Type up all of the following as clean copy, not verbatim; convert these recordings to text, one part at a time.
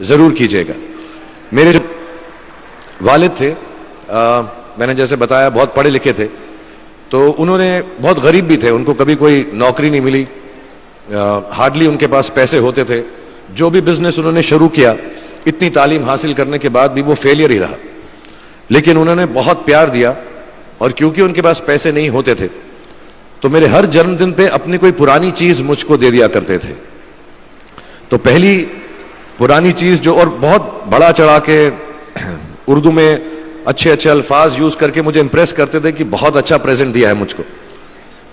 जरूर कीजिएगा। मेरे जो वालिद थे, मैंने जैसे बताया बहुत पढ़े लिखे थे, तो उन्होंने बहुत गरीब भी थे, उनको कभी कोई नौकरी नहीं मिली, हार्डली उनके पास पैसे होते थे। जो भी बिजनेस उन्होंने शुरू किया, इतनी तालीम हासिल करने के बाद भी वो फेलियर ही रहा। लेकिन उन्होंने बहुत प्यार दिया, और क्योंकि उनके पास पैसे नहीं होते थे तो मेरे हर जन्मदिन पे अपनी कोई पुरानी चीज मुझको दे दिया करते थे। तो पहली पुरानी चीज जो, और बहुत बड़ा चढ़ा के उर्दू में अच्छे अच्छे अल्फाज यूज करके मुझे इंप्रेस करते थे कि बहुत अच्छा प्रेजेंट दिया है मुझको।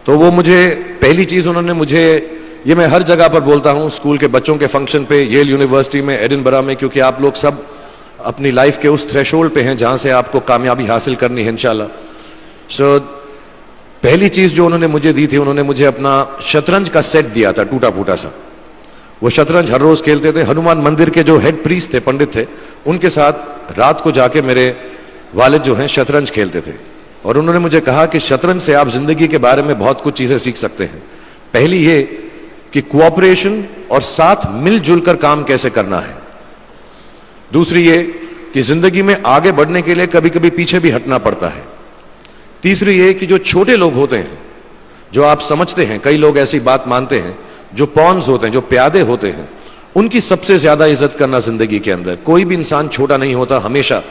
तो वो मुझे पहली चीज उन्होंने मुझे, ये मैं हर जगह पर बोलता हूं, स्कूल के बच्चों के फंक्शन पे, येल यूनिवर्सिटी में, एडिनबरा में, क्योंकि आप लोग सब अपनी लाइफ के उस थ्रेशोल्ड पे हैं जहां से आपको कामयाबी हासिल करनी है इंशाल्लाह। सो पहली चीज जो उन्होंने मुझे दी थी, उन्होंने मुझे अपना शतरंज का सेट दिया था, टूटा फूटा सा। वो शतरंज हर रोज खेलते थे। हनुमान मंदिर के जो हेड प्रीस्ट थे, पंडित थे, उनके साथ रात को जाके मेरे वालिद जो हैं शतरंज खेलते थे। और उन्होंने मुझे कहा कि शतरंज से आप जिंदगी के बारे में बहुत कुछ चीजें सीख सकते हैं। पहली ये कि कोऑपरेशन और साथ मिलजुल कर काम कैसे करना है। दूसरी ये कि जिंदगी में आगे बढ़ने के लिए कभी कभी पीछे भी हटना पड़ता है। तीसरी ये कि जो छोटे लोग होते हैं, जो आप समझते हैं, कई लोग ऐसी बात मानते हैं, जो पॉन्स होते हैं, जो प्यादे होते हैं, उनकी सबसे ज्यादा इज्जत करना जिंदगी के अंदर। कोई भी इंसान छोटा नहीं होता, हमेशा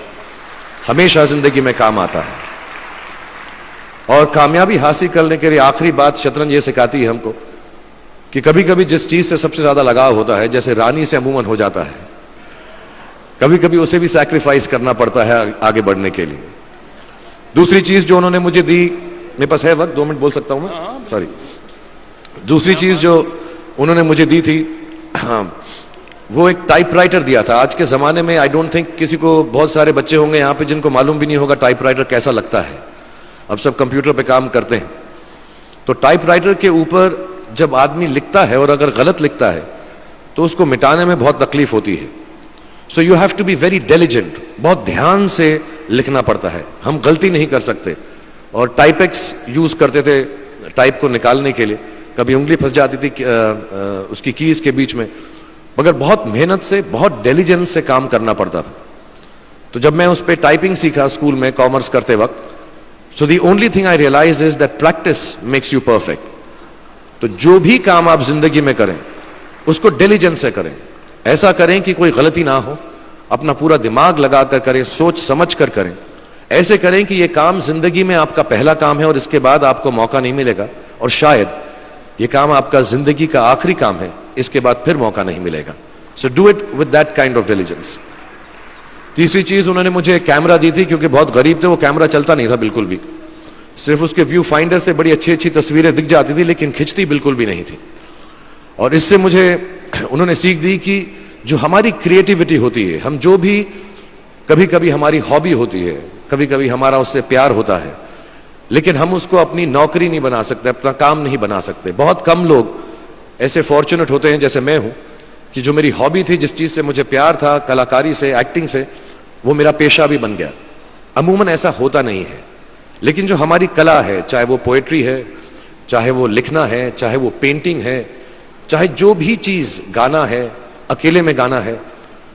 हमेशा जिंदगी में काम आता है। और कामयाबी हासिल करने के लिए आखिरी बात शतरंज ये सिखाती है हमको कि कभी कभी जिस चीज से सबसे ज्यादा लगाव होता है, जैसे रानी से अमूमन हो जाता है, कभी कभी उसे भी सैक्रिफाइस करना पड़ता है आगे बढ़ने के लिए। दूसरी चीज जो उन्होंने मुझे दी, मेरे पास है वक्त, 2 मिनट बोल सकता हूं मैं, सॉरी। दूसरी चीज जो उन्होंने मुझे दी थी, वो एक टाइपराइटर दिया था। आज के जमाने में आई डोंट थिंक किसी को, बहुत सारे बच्चे होंगे यहाँ पे जिनको मालूम भी नहीं होगा टाइपराइटर कैसा लगता है। अब सब कंप्यूटर पे काम करते हैं। तो टाइपराइटर के ऊपर जब आदमी लिखता है और अगर गलत लिखता है तो उसको मिटाने में बहुत तकलीफ होती है। So you have to be very diligent, बहुत ध्यान से लिखना पड़ता है, हम गलती नहीं कर सकते। और टाइपेक्स यूज करते थे टाइप को निकालने के लिए, कभी उंगली फंस जाती थी उसकी कीज के बीच में, मगर बहुत मेहनत से, बहुत डिलिजेंस से काम करना पड़ता था। तो जब मैं उस पर टाइपिंग सीखा स्कूल में कॉमर्स करते वक्त, so the only thing I realize is that practice makes you perfect. तो जो भी काम आप जिंदगी में करें उसको डिलिजेंस से करें, ऐसा करें कि कोई गलती ना हो, अपना पूरा दिमाग लगाकर करें, सोच समझ कर करें। ऐसे करें कि यह काम जिंदगी में आपका पहला काम है और इसके बाद आपको मौका नहीं मिलेगा, और शायद यह काम आपका जिंदगी का आखिरी काम है, इसके बाद फिर मौका नहीं मिलेगा। So do it with that kind of diligence. तीसरी चीज उन्होंने मुझे कैमरा दी थी, क्योंकि बहुत गरीब थे, वो कैमरा चलता नहीं था बिल्कुल भी, सिर्फ उसके व्यू फाइंडर से बड़ी अच्छी अच्छी तस्वीरें दिख जाती थी, लेकिन खिंचती बिल्कुल भी नहीं थी। और इससे मुझे उन्होंने सीख दी कि जो हमारी क्रिएटिविटी होती है, हम जो भी, कभी कभी हमारी हॉबी होती है, कभी कभी हमारा उससे प्यार होता है, लेकिन हम उसको अपनी नौकरी नहीं बना सकते, अपना काम नहीं बना सकते। बहुत कम लोग ऐसे फॉर्चुनेट होते हैं जैसे मैं हूं कि जो मेरी हॉबी थी, जिस चीज से मुझे प्यार था, कलाकारी से, एक्टिंग से, वो मेरा पेशा भी बन गया। अमूमन ऐसा होता नहीं है, लेकिन जो हमारी कला है, चाहे वो पोएट्री है, चाहे वो लिखना है, चाहे वो पेंटिंग है, चाहे जो भी चीज, गाना है, अकेले में गाना है,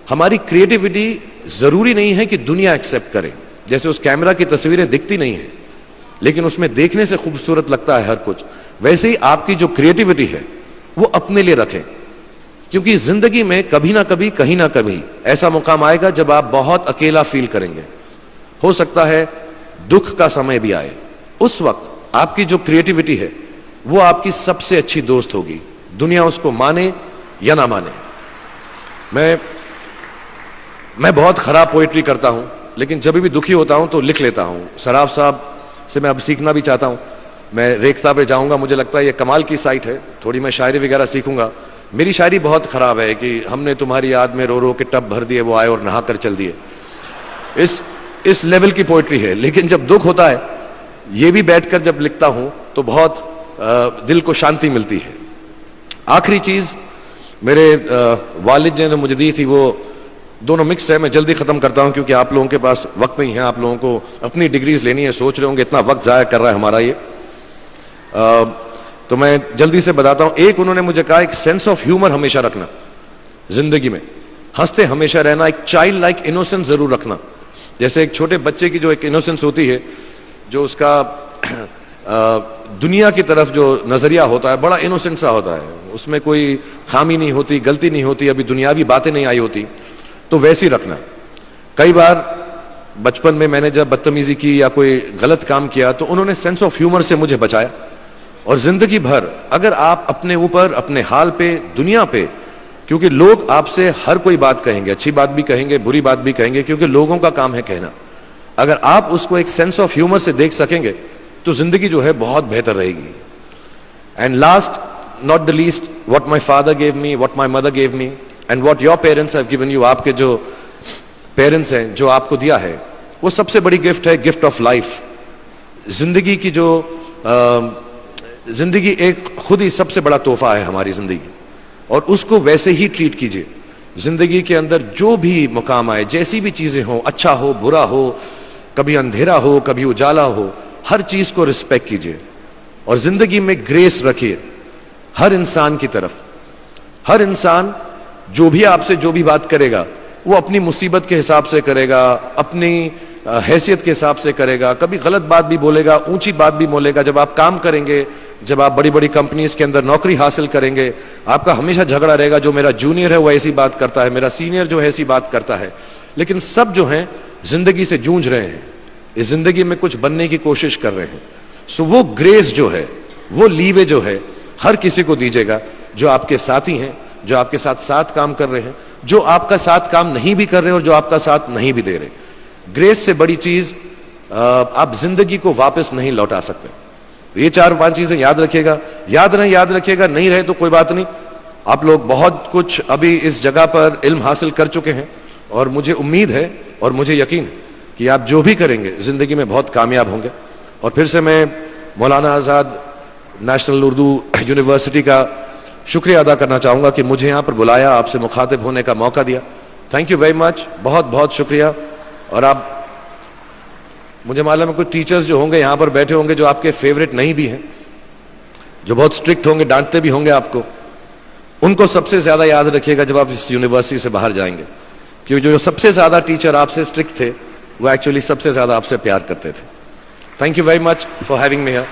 हमारी क्रिएटिविटी जरूरी नहीं है कि दुनिया एक्सेप्ट करे। जैसे उस कैमरा की तस्वीरें दिखती नहीं है, लेकिन उसमें देखने से खूबसूरत लगता है हर कुछ, वैसे ही आपकी जो क्रिएटिविटी है वो अपने लिए रखें। क्योंकि जिंदगी में कभी ना कभी, कहीं ना कभी ऐसा मुकाम आएगा जब आप बहुत अकेला फील करेंगे। हो सकता है दुख का समय भी आए, उस वक्त आपकी जो क्रिएटिविटी है वो आपकी सबसे अच्छी दोस्त होगी, दुनिया उसको माने या ना माने। मैं बहुत खराब पोएट्री करता हूं, लेकिन जब भी दुखी होता हूं तो लिख लेता हूं। सराफ साहब से मैं अब सीखना भी चाहता हूं। मैं रेखता पे जाऊंगा, मुझे लगता है ये कमाल की साइट है, थोड़ी मैं शायरी वगैरह सीखूंगा। मेरी शायरी बहुत खराब है कि हमने तुम्हारी याद में रो रो के टब भर दिए, वो आए और नहा कर चल दिए। इस लेवल की पोएट्री है। लेकिन जब दुख होता है, ये भी बैठकर जब लिखता हूं तो बहुत दिल को शांति मिलती है। आखिरी चीज मेरे वालिद जी ने मुझे दी थी, वो दोनों मिक्स है, मैं जल्दी खत्म करता हूं क्योंकि आप लोगों के पास वक्त नहीं है, आप लोगों को अपनी डिग्रीज लेनी है, सोच रहे होंगे इतना वक्त जाया कर रहा है हमारा ये। तो मैं जल्दी से बताता हूं। एक, उन्होंने मुझे कहा एक सेंस ऑफ ह्यूमर हमेशा रखना जिंदगी में। हंसते हमेशा रहना, एक चाइल्ड लाइक इनोसेंस जरूर रखना। जैसे एक छोटे बच्चे की जो एक इनोसेंस होती है, जो उसका दुनिया की तरफ जो नजरिया होता है बड़ा इनोसेंट सा होता है, उसमें कोई खामी नहीं होती, गलती नहीं होती, अभी दुनियावी बातें नहीं आई होती, तो वैसे ही रखना। कई बार बचपन में मैंने जब बदतमीजी की या कोई गलत काम किया तो उन्होंने सेंस ऑफ ह्यूमर से मुझे बचाया। और जिंदगी भर अगर आप अपने ऊपर, अपने हाल पे, दुनिया पे, क्योंकि लोग आपसे हर कोई बात कहेंगे, अच्छी बात भी कहेंगे, बुरी बात भी कहेंगे, क्योंकि लोगों का काम है कहना। अगर आप उसको एक सेंस ऑफ ह्यूमर से देख सकेंगे तो जिंदगी जो है बहुत बेहतर रहेगी। And last not the least, what my father gave me, what my mother gave me and what your parents have given you, आपके जो पेरेंट्स हैं जो आपको दिया है, वो सबसे बड़ी गिफ्ट है, गिफ्ट ऑफ लाइफ। जिंदगी की जो जिंदगी एक खुद ही सबसे बड़ा तोहफा है हमारी जिंदगी, और उसको वैसे ही ट्रीट कीजिए। जिंदगी के अंदर जो भी मुकाम आए, जैसी भी चीजें हो, अच्छा हो बुरा हो, कभी अंधेरा हो कभी उजाला हो, हर चीज को रिस्पेक्ट कीजिए और जिंदगी में ग्रेस रखिए हर इंसान की तरफ। हर इंसान जो भी आपसे जो भी बात करेगा वो अपनी मुसीबत के हिसाब से करेगा, अपनी हैसियत के हिसाब से करेगा, कभी गलत बात भी बोलेगा, ऊंची बात भी बोलेगा। जब आप काम करेंगे, जब आप बड़ी बड़ी कंपनीज के अंदर नौकरी हासिल करेंगे, आपका हमेशा झगड़ा रहेगा, जो मेरा जूनियर है वो ऐसी बात करता है, मेरा सीनियर जो है ऐसी बात करता है। लेकिन सब जो हैं जिंदगी से जूझ रहे हैं, इस जिंदगी में कुछ बनने की कोशिश कर रहे हैं। सो वो ग्रेस जो है, वो लीवे जो है, हर किसी को दीजिएगा जो आपके साथी हैं, जो आपके साथ साथ काम कर रहे हैं, जो आपका साथ काम नहीं भी कर रहे और जो आपका साथ नहीं भी दे रहे। ग्रेस से बड़ी चीज आप जिंदगी को वापस नहीं लौटा सकते। ये 4-5 चीजें याद रखिएगा। याद रखिएगा, नहीं रहे तो कोई बात नहीं। आप लोग बहुत कुछ अभी इस जगह पर इल्म हासिल कर चुके हैं और मुझे उम्मीद है और मुझे यकीन है कि आप जो भी करेंगे जिंदगी में बहुत कामयाब होंगे। और फिर से मैं मौलाना आजाद नेशनल उर्दू यूनिवर्सिटी का शुक्रिया अदा करना चाहूंगा कि मुझे यहां पर बुलाया, आपसे मुखातिब होने का मौका दिया। थैंक यू वेरी मच, बहुत बहुत शुक्रिया। और आप, मुझे मालूम है कुछ टीचर्स जो होंगे यहां पर बैठे होंगे जो आपके फेवरेट नहीं भी हैं, जो बहुत स्ट्रिक्ट होंगे, डांटते भी होंगे आपको, उनको सबसे ज्यादा याद रखिएगा जब आप इस यूनिवर्सिटी से बाहर जाएंगे, क्योंकि जो सबसे ज्यादा टीचर आपसे स्ट्रिक्ट थे वो एक्चुअली सबसे ज्यादा आपसे प्यार करते थे। Thank you very much for having me here.